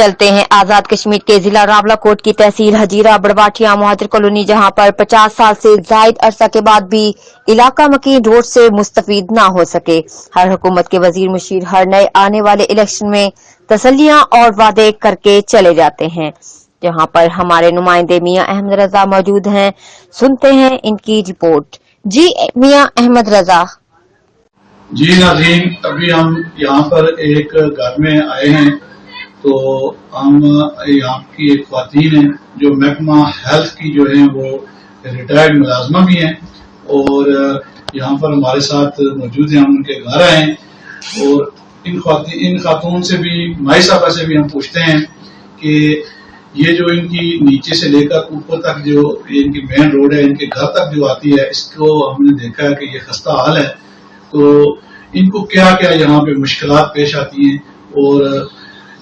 चलते हैं आजाद कश्मीर के जिला रावलाकोट की तहसील हजीरा बड़वाटिया मुहाजिर कॉलोनी, जहां पर 50 साल से जायद अरसा के बाद भी इलाका मकीन रोड से मुस्तफीद ना हो सके। हर हुकूमत के वजीर मुशीर हर नए आने वाले इलेक्शन में तसल्लियां और वादे करके चले जाते हैं। जहां पर हमारे नुमाइंदे मियां अहमद रजा मौजूद हैं, सुनते हैं इनकी रिपोर्ट। जी मियां अहमद रजा। जी नाज़रीन, अभी हम यहाँ पर एक घर में आए हैं, तो हम यहाँ की एक ख्वातीन है जो महकमा हेल्थ की जो है वो रिटायर्ड मुलाजमा भी हैं और यहाँ पर हमारे साथ मौजूद हैं। हम उनके घर आए हैं और इन खातून से भी, माई साहबा से भी हम पूछते हैं कि ये जो इनकी नीचे से लेकर ऊपर तक जो इनकी मेन रोड है, इनके घर तक जो आती है, इसको हमने देखा है कि ये खस्ता हाल है। तो इनको क्या क्या यहाँ पे मुश्किलात पेश आती हैं और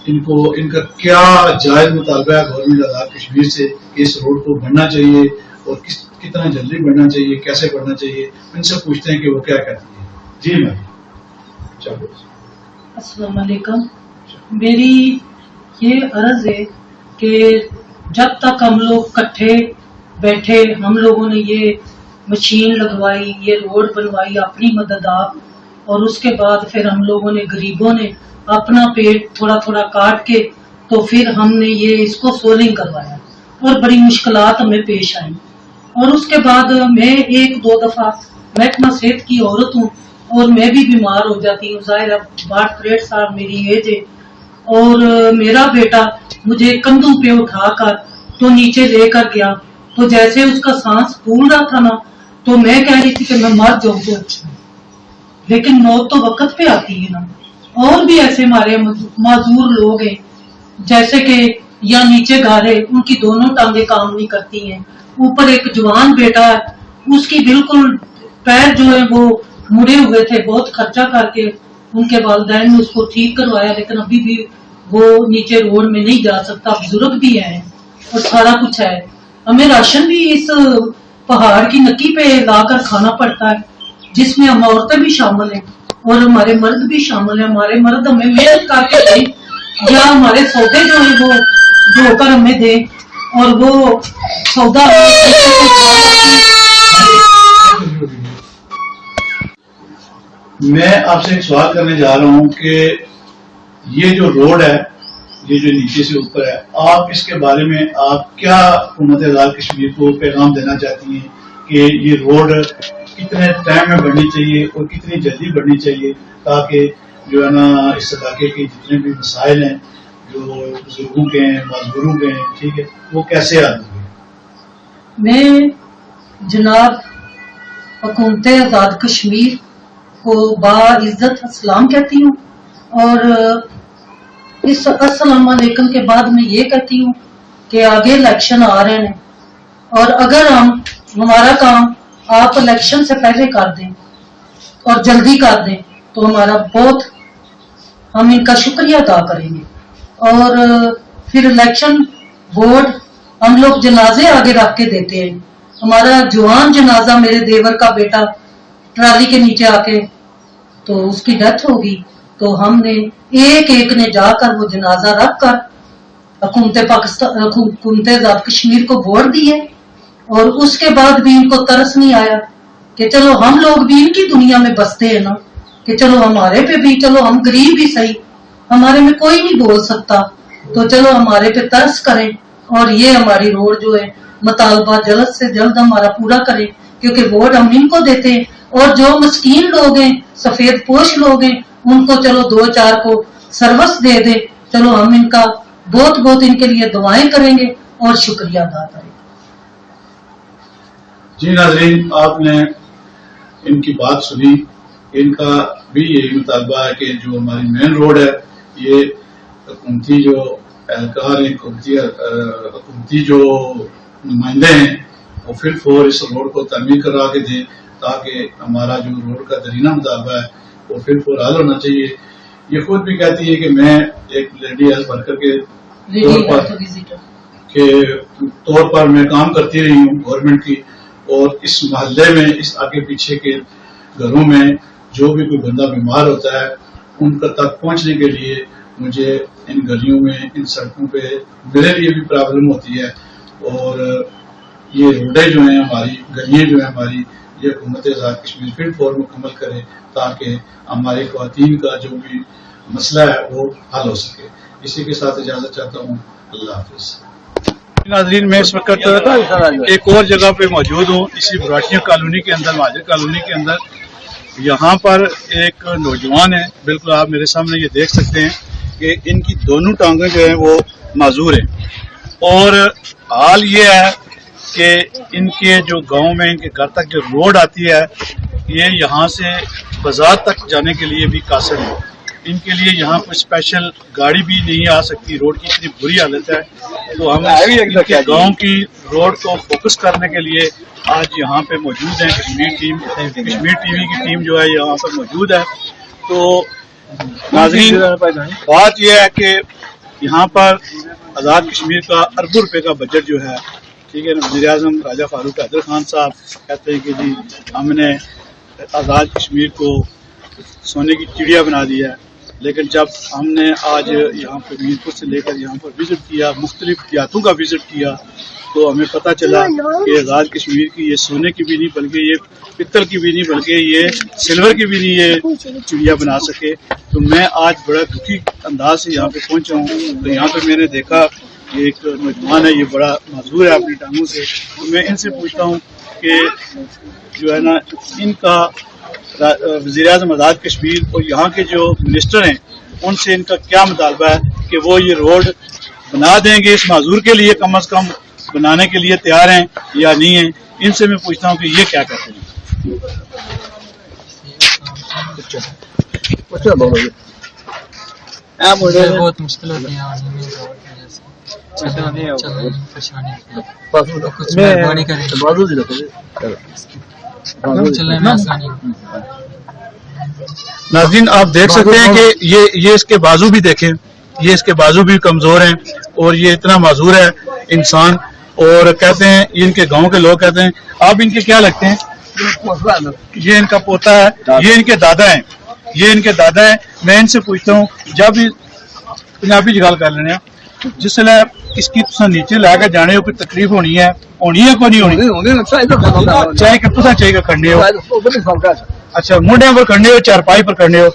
इनका क्या जायज मुतालबा है गवर्नमेंट आजाद कश्मीर से कि इस रोड को बनना चाहिए और कितना जल्दी बनना चाहिए, कैसे बनना चाहिए, इनसे पूछते हैं कि वो क्या कहती है। जी मैम, चलो। अस्सलाम वालेकुम। मेरी ये अर्ज है कि जब तक हम लोग इकट्ठे बैठे, हम लोगों ने ये मशीन लगवाई, ये रोड बनवाई अपनी मदद आप, और उसके बाद फिर हम लोगों ने गरीबों ने अपना पेट थोड़ा थोड़ा काट के तो फिर हमने ये इसको सोलिंग करवाया और बड़ी मुश्किलात हमें पेश आई। और उसके बाद मैं एक दो दफा महकमा सेहत की औरत हूँ और मैं भी बीमार हो जाती हूँ। जाहिर है 62 साल मेरी एज है और मेरा बेटा मुझे कंधों पे उठाकर तो नीचे लेकर गया, तो जैसे उसका सांस फूल रहा था ना, तो मैं कह रही थी कि मैं मर जाऊँ, लेकिन मौत तो वक्त पे आती है ना। और भी ऐसे हमारे माजूर लोग हैं जैसे कि या नीचे गारे, उनकी दोनों टांगे काम नहीं करती हैं, ऊपर एक जवान बेटा है, उसकी बिल्कुल पैर जो है वो मुड़े हुए थे, बहुत खर्चा करके उनके वालिदैन ने उसको ठीक करवाया, लेकिन अभी भी वो नीचे रोड में नहीं जा सकता। बुजुर्ग भी है और सारा कुछ है। हमें राशन भी इस पहाड़ की नक्की पे लाकर खाना पड़ता है, जिसमें हम औरतें भी शामिल हैं और हमारे मर्द भी शामिल हैं। हमारे मर्द हमें मेहनत करके दें या हमारे सौदे जो है वो धोकर हमें दें, और वो सौदा मैं आपसे एक सवाल करने जा रहा हूँ कि ये जो रोड है, ये जो नीचे से ऊपर है, आप इसके बारे में आप क्या हुकूमत आजाद कश्मीर को पैगाम देना चाहती हैं कि ये रोड कितने टाइम में बढ़नी चाहिए और कितनी जल्दी बढ़नी चाहिए, ताकि जो है ना इस इलाके के जितने भी मसाइल हैं जो बुजुर्गों के हैं, मजदूरों के हैं, ठीक है, वो कैसे आ जाएंगे। मैं जनाब हुकूमत आजाद कश्मीर को बाइज्जत अस्सलाम कहती हूँ और इस अस्सलाम वालेकुम के बाद मैं ये कहती हूँ कि आगे इलेक्शन आ रहे हैं और अगर हमारा काम आप इलेक्शन से पहले कर दें और जल्दी कर दें तो हमारा बहुत, हम इनका शुक्रिया अदा करेंगे। और फिर इलेक्शन बोर्ड हम लोग जनाजे आगे रख के देते हैं। हमारा जवान जनाजा, मेरे देवर का बेटा ट्राली के नीचे आके तो उसकी डेथ होगी, तो हमने एक एक ने जाकर वो जनाजा रख कर हुकूमत आजाद कश्मीर को वोट दिए, और उसके बाद भी इनको तरस नहीं आया कि चलो हम लोग भी इनकी दुनिया में बसते हैं ना, कि चलो हमारे पे भी, चलो हम गरीब भी सही, हमारे में कोई नहीं बोल सकता, तो चलो हमारे पे तरस करें और ये हमारी रोड जो है मुतालबा जल्द से जल्द हमारा पूरा करें, क्योंकि वोट हम इनको देते हैं। और जो मस्कीन लोग हैं, सफेद पोश लोग हैं, उनको चलो 2-4 को सर्विस दे दे, चलो हम इनका बहुत बहुत इनके लिए दुआएं करेंगे और शुक्रिया अदा करेंगे। जी नाज़रीन, आपने इनकी बात सुनी, इनका भी यही मुतालबा है कि जो हमारी मेन रोड है, ये हुकूमती जो एहलकार हैं, हुकूमती जो नुमाइंदे हैं, वो फिर इस रोड को तामीर करा के दें, ताकि हमारा जो रोड का दरीना मुतालबा है वो फिर हल होना चाहिए। ये खुद भी कहती है कि मैं एक लेडी हेल्थ वर्कर के तौर पर मैं काम करती रही हूँ गवर्नमेंट की, और इस मोहल्ले में, इस आगे पीछे के घरों में जो भी कोई बंदा बीमार होता है, उनका तक पहुंचने के लिए مجھے ان گلیوں میں ان سڑکوں پہ میرے لیے بھی پرابلم ہوتی ہے، اور یہ روڈیں جو ہیں ہماری، گلیاں جو ہیں ہماری، یہ حکومت آزاد کشمیر فی الفور مکمل کرے تاکہ ہماری خواتین کا جو بھی مسئلہ ہے وہ حل ہو سکے۔ اسی کے ساتھ اجازت چاہتا ہوں، اللہ حافظ۔ ناظرین، میں اس وقت ایک اور جگہ پہ موجود ہوں، اسی براٹیاں کالونی کے اندر، مہاجر کالونی کے اندر۔ یہاں پر ایک نوجوان ہے، بالکل آپ میرے سامنے یہ دیکھ سکتے ہیں کہ ان کی دونوں ٹانگیں جو ہیں وہ معذور ہیں، اور حال یہ ہے کہ ان کے جو گاؤں میں ان کے گھر تک جو روڈ آتی ہے، یہ یہاں سے بازار تک جانے کے لیے بھی قاصر ہے۔ ان کے لیے یہاں کوئی اسپیشل گاڑی بھی نہیں آ سکتی، روڈ کی اتنی بری حالت ہے۔ تو ہم ان کے گاؤں کی روڈ کو فوکس کرنے کے لیے آج یہاں پہ موجود ہیں۔ کشمیر ٹی وی کی ٹیم جو ہے یہاں پر موجود ہے۔ تو ناظرین، بات یہ ہے کہ یہاں پر آزاد کشمیر کا اربوں روپے کا بجٹ جو ہے، ٹھیک ہے نا، وزیر اعظم راجہ فاروق حیدر خان صاحب کہتے ہیں کہ جی ہم نے آزاد کشمیر کو سونے کی چڑیا بنا دیا ہے، لیکن جب ہم نے آج یہاں پہ میرپور سے لے کر یہاں پر وزٹ کیا، مختلف دیہاتوں کا وزٹ کیا، تو ہمیں پتہ چلا کہ آزاد کشمیر کی یہ سونے کی بھی نہیں بلکہ یہ پتل کی بھی نہیں بلکہ یہ سلور کی بھی نہیں یہ چڑیا بنا سکے۔ تو میں آج بڑا دکھی انداز سے یہاں پہ پہنچا ہوں۔ تو یہاں پہ میں نے دیکھا کہ ایک نوجوان ہے، یہ بڑا معذور ہے اپنی ٹانگوں سے۔ تو میں ان سے پوچھتا ہوں کہ جو ہے نا، ان کا وزیر اعظم آزاد کشمیر اور یہاں کے جو منسٹر ہیں ان سے ان کا کیا مطالبہ ہے کہ وہ یہ روڈ بنا دیں گے اس معذور کے لیے، کم از کم بنانے کے لیے تیار ہیں یا نہیں ہیں۔ ان سے میں پوچھتا ہوں کہ یہ کیا کہتے ہیں۔ بہت مشکل ہوتی ہے مہربانی کریں چلنے میں آسانی۔ ناظرین، آپ دیکھ سکتے ہیں کہ یہ اس کے بازو بھی دیکھیں، یہ اس کے بازو بھی کمزور ہیں اور یہ اتنا معذور ہے انسان۔ اور کہتے ہیں، ان کے گاؤں کے لوگ کہتے ہیں، آپ ان کے کیا لگتے ہیں؟ یہ ان کا پوتا ہے، یہ ان کے دادا ہیں، یہ ان کے دادا ہیں۔ میں ان سے پوچھتا ہوں، جب پنجابی جگال کر لینے جس لئے اس کی تسا نیچے لے کے جانے ہو کوئی تکلیف ہونی ہے کو نہیں ہونی؟ چاہے کہ تسا چاہیے کھڑنے ہو، اچھا موڈے پر کھڑنے ہو، چارپائی پر کھڑنے ہو۔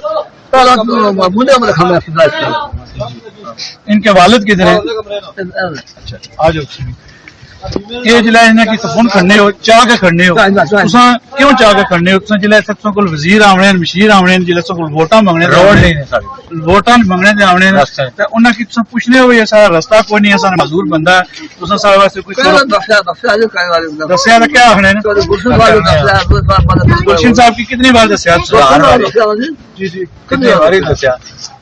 ان کے والد کدھر ہیں؟ اچھا آ جاؤ۔ یہ جلے انہیں کی تفون کھڑنے ہو، چاہ کے کھڑنے ہو، تسا کیوں چاہ کے کھڑنے ہو؟ تسا جلے تسا کول وزیر آونے ہیں، مشیر آونے ہیں، جلے تسا کول ووٹاں منگنے ووٹاں منگنے دے آونے ہیں، تے انہاں کی تسا پوچھنے ہو یہ سارا رستہ کوئی نہیں ہے، سارا معذور بندہ ہے، تسا سارے واسطے کوئی دسیا تے کیا آخنے نے؟ گلشن صاحب کی کتنی بار دسیا؟ جی جی کتنی بار دسیا۔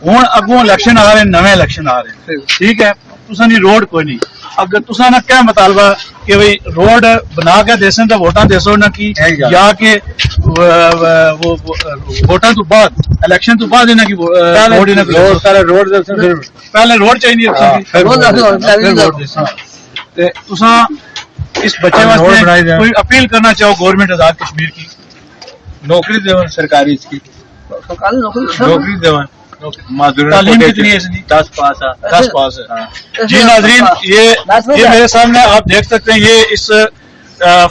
ہوں اگوں الیکشن آ رہے ہیں، نویں الیکشن آ رہے ہیں، ٹھیک ہے، تسا نہیں روڈ کوئی نہیں۔ اگر تسا نہ کیا مطالبہ کہ بھئی روڈ بنا کے دیسن تو ووٹاں دیسو نہ کی، یا کہ ووٹاں تو بعد الیکشن تو بعد انہاں کی پہلے روڈ چاہیے تسا اس بچے واسطے کوئی اپیل کرنا چاہو گورنمنٹ آزاد کشمیر کی؟ نوکری دیون سرکاری، اس کی نوکری دیون۔ تعلیم کتنی ہے اس کی؟ 10 پاس ہے۔ جی ناظرین، یہ میرے سامنے آپ دیکھ سکتے ہیں، یہ اس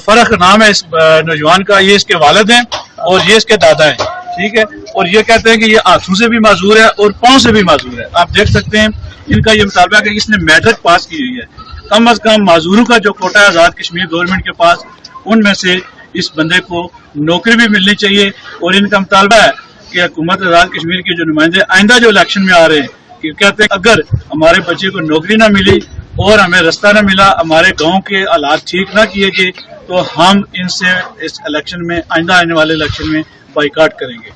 فرق نام ہے اس نوجوان کا، یہ اس کے والد ہیں اور یہ اس کے دادا ہیں، ٹھیک ہے۔ اور یہ کہتے ہیں کہ یہ ہاتھوں سے بھی معذور ہے اور پاؤں سے بھی معذور ہے۔ آپ دیکھ سکتے ہیں ان کا یہ مطالبہ ہے کہ اس نے میٹرک پاس کی ہوئی ہے۔ کم از کم معذوروں کا جو کوٹا ہے آزاد کشمیر گورنمنٹ کے پاس، ان میں سے اس بندے کو نوکری بھی ملنی چاہیے۔ اور ان کا مطالبہ ہے کہ حکومت آزاد کشمیر کے جو نمائندے آئندہ جو الیکشن میں آ رہے ہیں، کہ کہتے ہیں اگر ہمارے بچے کو نوکری نہ ملی اور ہمیں رستہ نہ ملا، ہمارے گاؤں کے حالات ٹھیک نہ کیے گئے، تو ہم ان سے اس الیکشن میں، آئندہ آنے والے الیکشن میں بائیکاٹ کریں گے۔